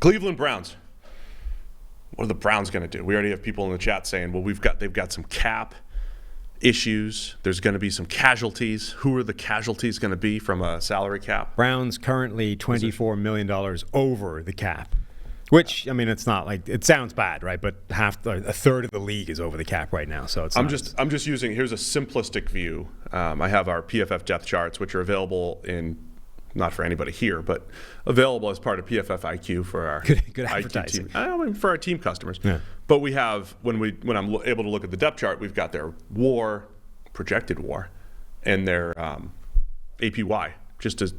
Cleveland Browns. What are the Browns going to do? We already have people in the chat saying, well, they've got some cap issues. There's going to be some casualties. Who are the casualties going to be from a salary cap? Browns currently $24 million over the cap, which, I mean, it's not like, it sounds bad, right? But a third of the league is over the cap right now. So I'm just using, here's a simplistic view. I have our PFF depth charts, which are available not for anybody here, but available as part of PFF IQ for our good advertising. IQ team. I mean, for our team customers. Yeah. But we have, when I'm able to look at the depth chart, we've got their projected WAR, and their APY, just as,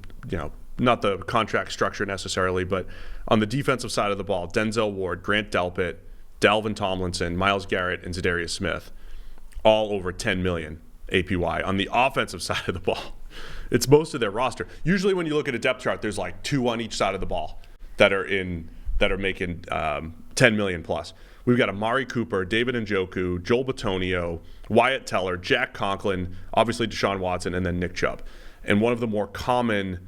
not the contract structure necessarily, but on the defensive side of the ball, Denzel Ward, Grant Delpit, Dalvin Tomlinson, Myles Garrett, and Zadarius Smith, all over 10 million APY. On the offensive side of the ball, it's most of their roster. Usually when you look at a depth chart, there's like 2 on each side of the ball that are making 10 million plus. We've got Amari Cooper, David Njoku, Joel Bitonio, Wyatt Teller, Jack Conklin, obviously Deshaun Watson, and then Nick Chubb. And one of the more common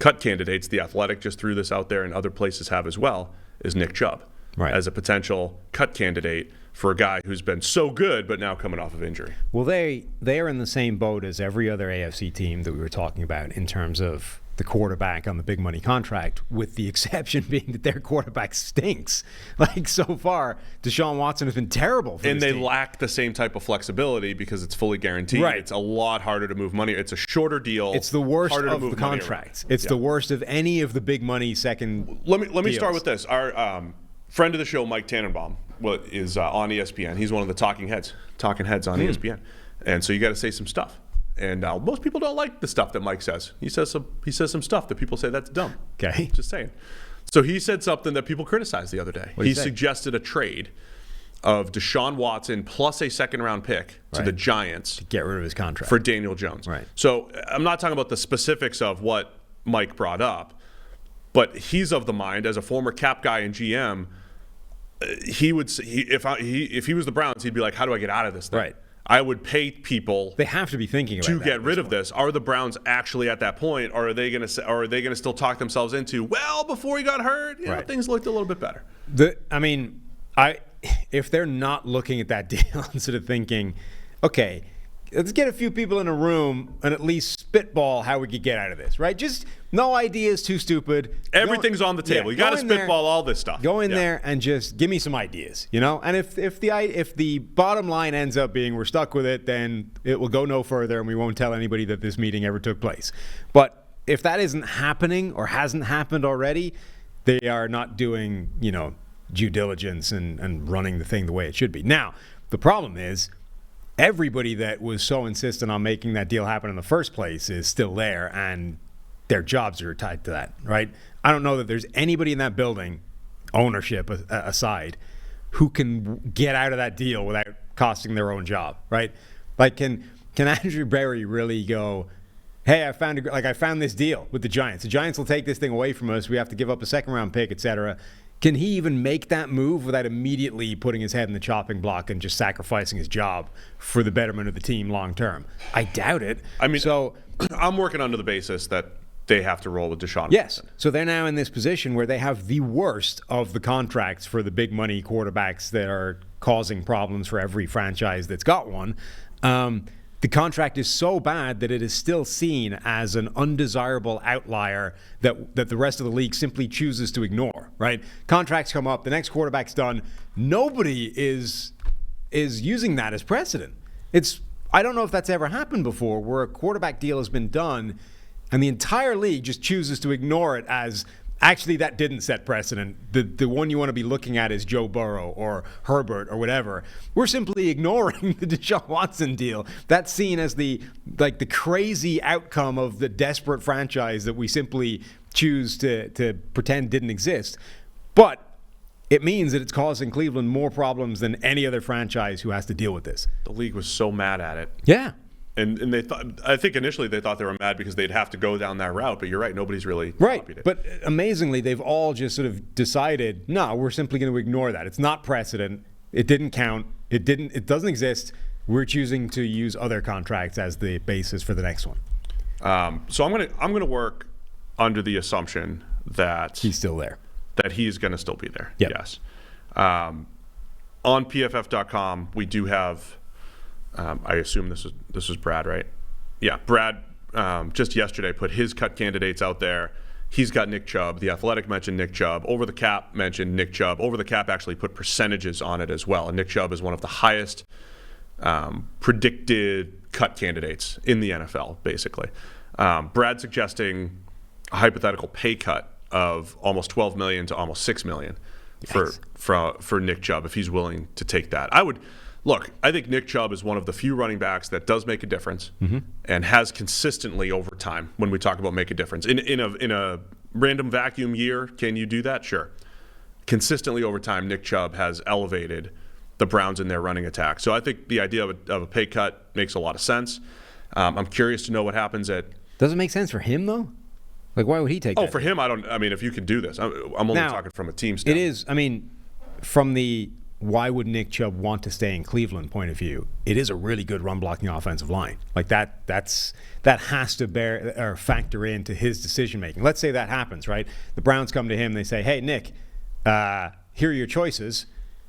cut candidates, The Athletic just threw this out there and other places have as well, is Nick Chubb, right, as a potential cut candidate for a guy who's been so good but now coming off of injury. Well, they are in the same boat as every other AFC team that we were talking about in terms of the quarterback on the big money contract, with the exception being that their quarterback stinks. Like, so far, Deshaun Watson has been terrible for and this they team. lack the same type of flexibility because it's fully guaranteed. Right. It's a lot harder to move money. It's a shorter deal. It's the worst harder to of move the money contracts. around. It's the worst of any of the big money second Let me deals. start with this. Our friend of the show, Mike Tannenbaum, is on ESPN. He's one of the talking heads on ESPN. And so you got to say some stuff. And most people don't like the stuff that Mike says. He says some stuff that people say that's dumb. Okay. Just saying. So he said something that people criticized the other day. What'd He he say? suggested a trade of Deshaun Watson plus a second-round pick to Right. the Giants to get rid of his contract for Daniel Jones. Right. So I'm not talking about the specifics of what Mike brought up, but he's of the mind, as a former cap guy and GM, if he was the Browns, he'd be like, how do I get out of this thing? Right. I would pay people They have to be thinking about to that get at rid this of this. Are the Browns actually at that point, or are they going to still talk themselves into, well, before he got hurt, Right. things looked a little bit better. If they're not looking at that deal instead of thinking, okay, let's get a few people in a room and at least spitball how we could get out of this, right? Just no ideas, too stupid. Everything's on the table. You got to spitball all this stuff. Go in there and just give me some ideas, And if the bottom line ends up being we're stuck with it, then it will go no further and we won't tell anybody that this meeting ever took place. But if that isn't happening or hasn't happened already, they are not doing, due diligence and running the thing the way it should be. Now, the problem is everybody that was so insistent on making that deal happen in the first place is still there, and their jobs are tied to that, right? I don't know that there's anybody in that building, ownership aside, who can get out of that deal without costing their own job, right? Like, can Andrew Berry really go, hey, I found this deal with the Giants. The Giants will take this thing away from us. We have to give up a second-round pick, et cetera. Can he even make that move without immediately putting his head in the chopping block and just sacrificing his job for the betterment of the team long term? I doubt it. I mean, so I'm working under the basis that they have to roll with Deshaun Yes. Watson. So they're now in this position where they have the worst of the contracts for the big money quarterbacks that are causing problems for every franchise that's got one. The contract is so bad that it is still seen as an undesirable outlier that the rest of the league simply chooses to ignore, right? Contracts come up, the next quarterback's done. Nobody is using that as precedent. I don't know if that's ever happened before, where a quarterback deal has been done and the entire league just chooses to ignore it as, actually, that didn't set precedent. The one you want to be looking at is Joe Burrow or Herbert or whatever. We're simply ignoring the Deshaun Watson deal. That's seen as the crazy outcome of the desperate franchise that we simply choose to pretend didn't exist. But it means that it's causing Cleveland more problems than any other franchise who has to deal with this. The league was so mad at it. Yeah. And they thought, I think initially they thought they were mad because they'd have to go down that route, but you're right, nobody's really copied it. But amazingly, they've all just sort of decided, no, we're simply going to ignore that. It's not precedent. It didn't count. It doesn't exist. We're choosing to use other contracts as the basis for the next one. So I'm gonna work under the assumption that he's still there. that he's going to still be there. Yep. Yes. On PFF.com, we do have. I assume this was Brad, right? Yeah, Brad just yesterday put his cut candidates out there. He's got Nick Chubb. The Athletic mentioned Nick Chubb. Over the Cap mentioned Nick Chubb. Over the Cap actually put percentages on it as well. And Nick Chubb is one of the highest predicted cut candidates in the NFL, basically. Brad suggesting a hypothetical pay cut of almost $12 million to almost $6 million for Nick Chubb if he's willing to take that. I think Nick Chubb is one of the few running backs that does make a difference and has consistently over time when we talk about make a difference. In a random vacuum year, can you do that? Sure. Consistently over time, Nick Chubb has elevated the Browns in their running attack. So I think the idea of a pay cut makes a lot of sense. I'm curious to know what happens at... Does it make sense for him, though? Like, why would he take that? Oh, for him, if you could do this. I'm only talking from a team standpoint. It is, from the... why would Nick Chubb want to stay in Cleveland point of view, it is a really good run blocking offensive line. Like that has to factor into his decision making. Let's say that happens, right? The Browns come to him, they say, hey, Nick, here are your choices.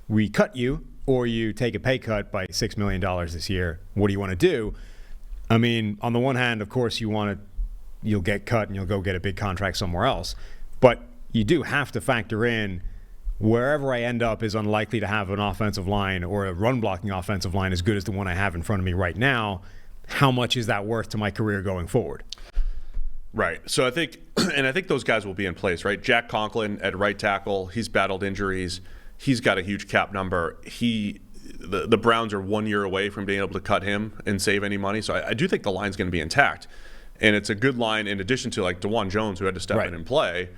We cut you, or you take a pay cut by $6 million this year. What do you want to do? On the one hand, of course, you'll get cut and you'll go get a big contract somewhere else. But you do have to factor in wherever I end up is unlikely to have an offensive line or a run-blocking offensive line as good as the one I have in front of me right now. How much is that worth to my career going forward? Right. So I think those guys will be in place, right? Jack Conklin at right tackle, he's battled injuries. He's got a huge cap number. The Browns are 1 year away from being able to cut him and save any money. So I do think the line's going to be intact. And it's a good line in addition to like DeJuan Jones, who had to step in and play,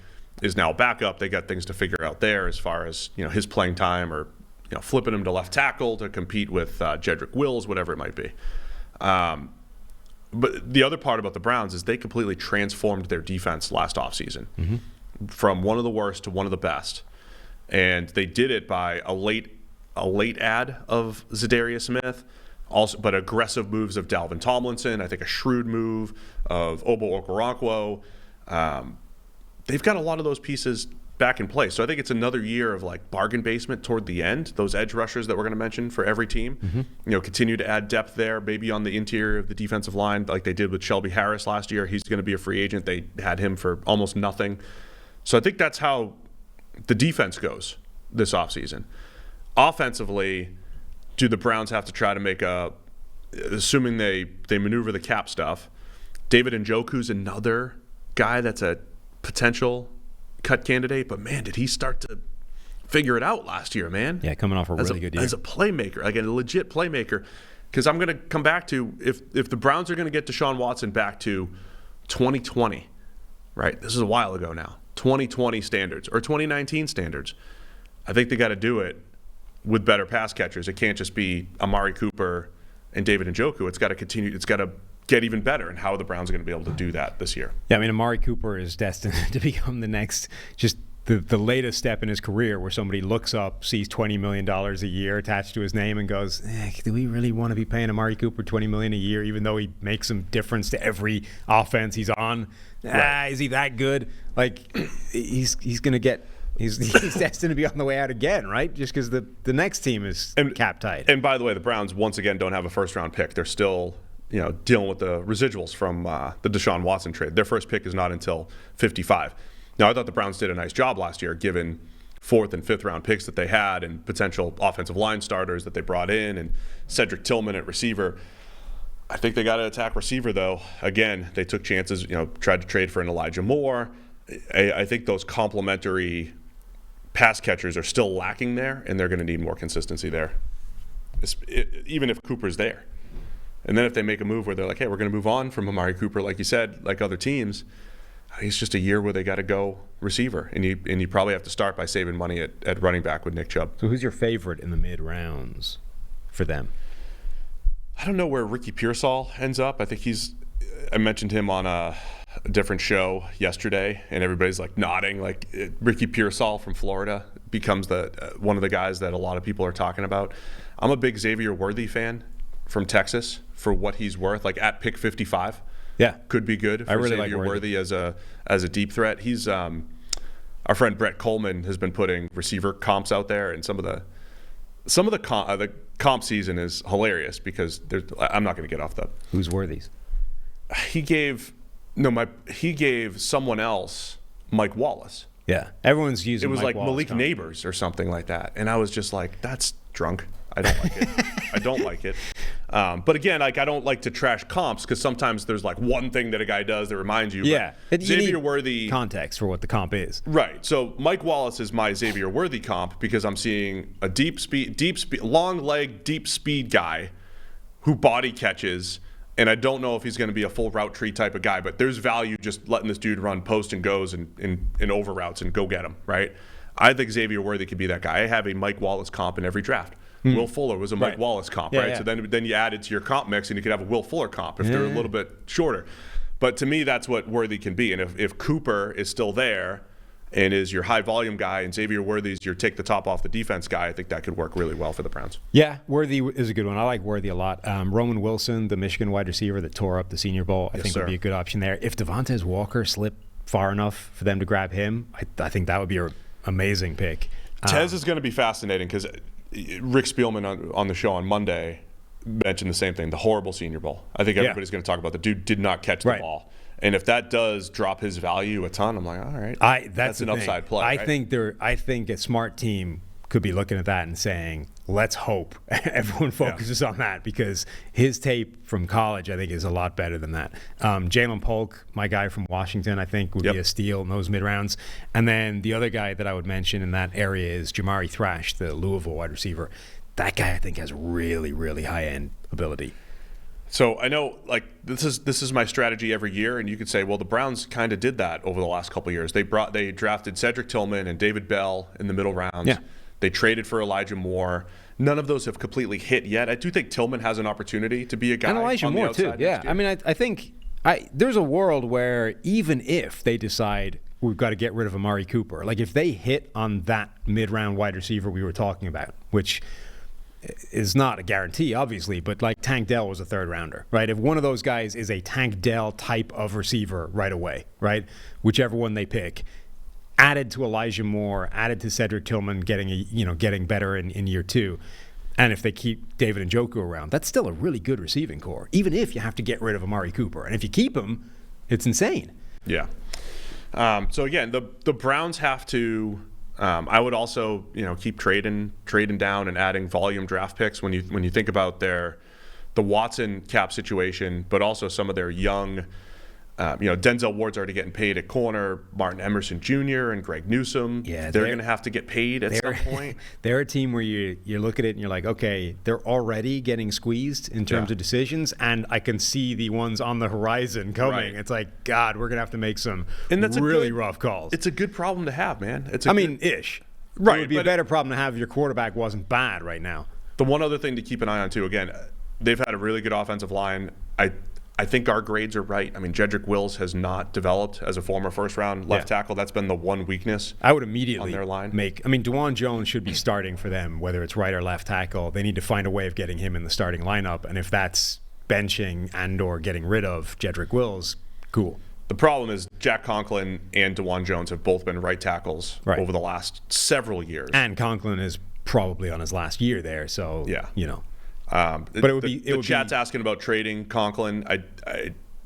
is now backup. They got things to figure out there as far as his playing time or flipping him to left tackle to compete with Jedrick Wills, whatever it might be. But the other part about the Browns is they completely transformed their defense last offseason from one of the worst to one of the best, and they did it by a late add of Zadarius Smith. Also, but aggressive moves of Dalvin Tomlinson. I think a shrewd move of Obo Okoronkwo. They've got a lot of those pieces back in place. So I think it's another year of like bargain basement toward the end. Those edge rushers that we're going to mention for every team, continue to add depth there, maybe on the interior of the defensive line like they did with Shelby Harris last year. He's going to be a free agent. They had him for almost nothing. So I think that's how the defense goes this offseason. Offensively, do the Browns have to try to make assuming they maneuver the cap stuff, David Njoku's another guy that's a potential cut candidate, but man, did he start to figure it out last year, man. Yeah, coming off a really good year. As a playmaker, like a legit playmaker. Because I'm going to come back to, if the Browns are going to get Deshaun Watson back to 2020, right? This is a while ago now. 2020 standards or 2019 standards. I think they got to do it with better pass catchers. It can't just be Amari Cooper and David Njoku. It's got to continue. It's got to get even better. And how are the Browns going to be able to do that this year? Yeah, I mean, Amari Cooper is destined to become the next, just the latest step in his career where somebody looks up, sees $20 million a year attached to his name and goes, do we really want to be paying Amari Cooper $20 million a year even though he makes some difference to every offense he's on? Right. Is he that good? Like, he's going to get... He's destined to be on the way out again, right? Just because the next team is cap tight. And by the way, the Browns once again don't have a first-round pick. They're still, dealing with the residuals from the Deshaun Watson trade. Their first pick is not until 55. Now, I thought the Browns did a nice job last year, given 4th and 5th round picks that they had and potential offensive line starters that they brought in and Cedric Tillman at receiver. I think they got to attack receiver, though. Again, they took chances, tried to trade for an Elijah Moore. I think those complementary pass catchers are still lacking there, and they're going to need more consistency there, even if Cooper's there. And then if they make a move where they're like, hey, we're going to move on from Amari Cooper, like you said, like other teams, it's just a year where they got to go receiver, and you probably have to start by saving money at running back with Nick Chubb. So who's your favorite in the mid-rounds for them? I don't know where Ricky Pearsall ends up. I think I mentioned him on a different show yesterday, and everybody's like nodding. Like Ricky Pearsall from Florida becomes one of the guys that a lot of people are talking about. I'm a big Xavier Worthy fan from Texas for what he's worth. Like at pick 55, yeah, could be good. For I really Xavier like Worthy as a deep threat. He's our friend Brett Coleman has been putting receiver comps out there, and some of the comp season is hilarious because I'm not going to get off the. Who's Worthies? He gave someone else Mike Wallace. Yeah, everyone's using. It was Mike like Wallace Malik comp. Neighbors or something like that, and I was just like, "That's drunk. I don't like it. I don't like it." But again, like I don't like to trash comps because sometimes there's like one thing that a guy does that reminds you. Yeah, but you Xavier need Worthy context for what the comp is. Right. So Mike Wallace is my Xavier Worthy comp because I'm seeing a deep speed, long leg, deep speed guy who body catches. And I don't know if he's going to be a full route tree type of guy, but there's value just letting this dude run post and goes and over routes and go get him, right? I think Xavier Worthy could be that guy. I have a Mike Wallace comp in every draft. Will Fuller was a Mike Wallace comp, right? Yeah. So then you add it to your comp mix and you could have a Will Fuller comp if they're a little bit shorter. But to me, that's what Worthy can be. And if Cooper is still there and is your high volume guy and Xavier Worthy's your take the top off the defense guy, I think that could work really well for the Browns. Yeah, Worthy is a good one. I like Worthy a lot. Roman Wilson, the Michigan wide receiver that tore up the Senior Bowl, I think would be a good option there. If Devontae Walker slipped far enough for them to grab him, I think that would be an amazing pick. Tez is going to be fascinating because Rick Spielman on the show on Monday mentioned the same thing, the horrible Senior Bowl. I think everybody's going to talk about the dude did not catch the ball. And if that does drop his value a ton, I'm like, all right, that's an upside play. I think a smart team could be looking at that and saying, let's hope everyone focuses on that because his tape from college, I think, is a lot better than that. Jalen Polk, my guy from Washington, I think would be a steal in those mid-rounds. And then the other guy that I would mention in that area is Jamari Thrash, the Louisville wide receiver. That guy, I think, has really, really high-end ability. So I know, like this is my strategy every year, and you could say, well, the Browns kind of did that over the last couple of years. They drafted Cedric Tillman and David Bell in the middle rounds. Yeah. They traded for Elijah Moore. None of those have completely hit yet. I do think Tillman has an opportunity to be a guy. And Elijah on the Moore too. outside Yeah, I mean, I think there's a world where even if they decide we've got to get rid of Amari Cooper, like if they hit on that mid-round wide receiver we were talking about, which is not a guarantee, obviously, but like Tank Dell was a third rounder, right? If one of those guys is a Tank Dell type of receiver right away, right? Whichever one they pick, added to Elijah Moore, added to Cedric Tillman getting better in year two, and if they keep David Njoku around, that's still a really good receiving core, even if you have to get rid of Amari Cooper. And if you keep him, it's insane. Yeah. So again, the Browns have to. I would also, keep trading down and adding volume draft picks when you think about the Watson cap situation, but also some of their young, Denzel Ward's already getting paid at corner, Martin Emerson Jr. and Greg Newsome. Yeah, they're going to have to get paid at some point. They're a team where you look at it and you're like, okay, they're already getting squeezed in terms of decisions, and I can see the ones on the horizon coming. Right. It's like, God, we're going to have to make some really rough calls. It's a good problem to have, man. Ish. Right. It would be a better problem to have if your quarterback wasn't bad right now. The one other thing to keep an eye on, too, again, they've had a really good offensive line. I think our grades are right. I mean, Jedrick Wills has not developed as a former first-round left tackle. That's been the one weakness. I would immediately on their line. DeJuan Jones should be starting for them, whether it's right or left tackle. They need to find a way of getting him in the starting lineup, and if that's benching and or getting rid of Jedrick Wills, cool. The problem is Jack Conklin and DeJuan Jones have both been right tackles over the last several years. And Conklin is probably on his last year there, so but it would be the chat's asking about trading Conklin.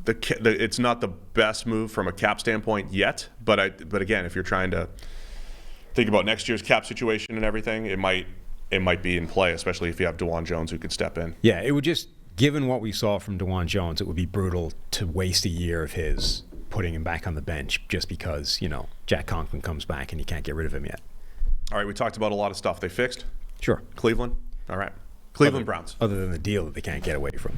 It's not the best move from a cap standpoint yet, but again, if you're trying to think about next year's cap situation and everything, it might be in play, especially if you have DeJuan Jones who could step in. Yeah, it would just, given what we saw from DeJuan Jones, it would be brutal to waste a year of his putting him back on the bench just because Jack Conklin comes back and you can't get rid of him yet. All right, we talked about a lot of stuff. They fixed? Sure. Cleveland? All right. Cleveland Browns. Other than the deal that they can't get away from.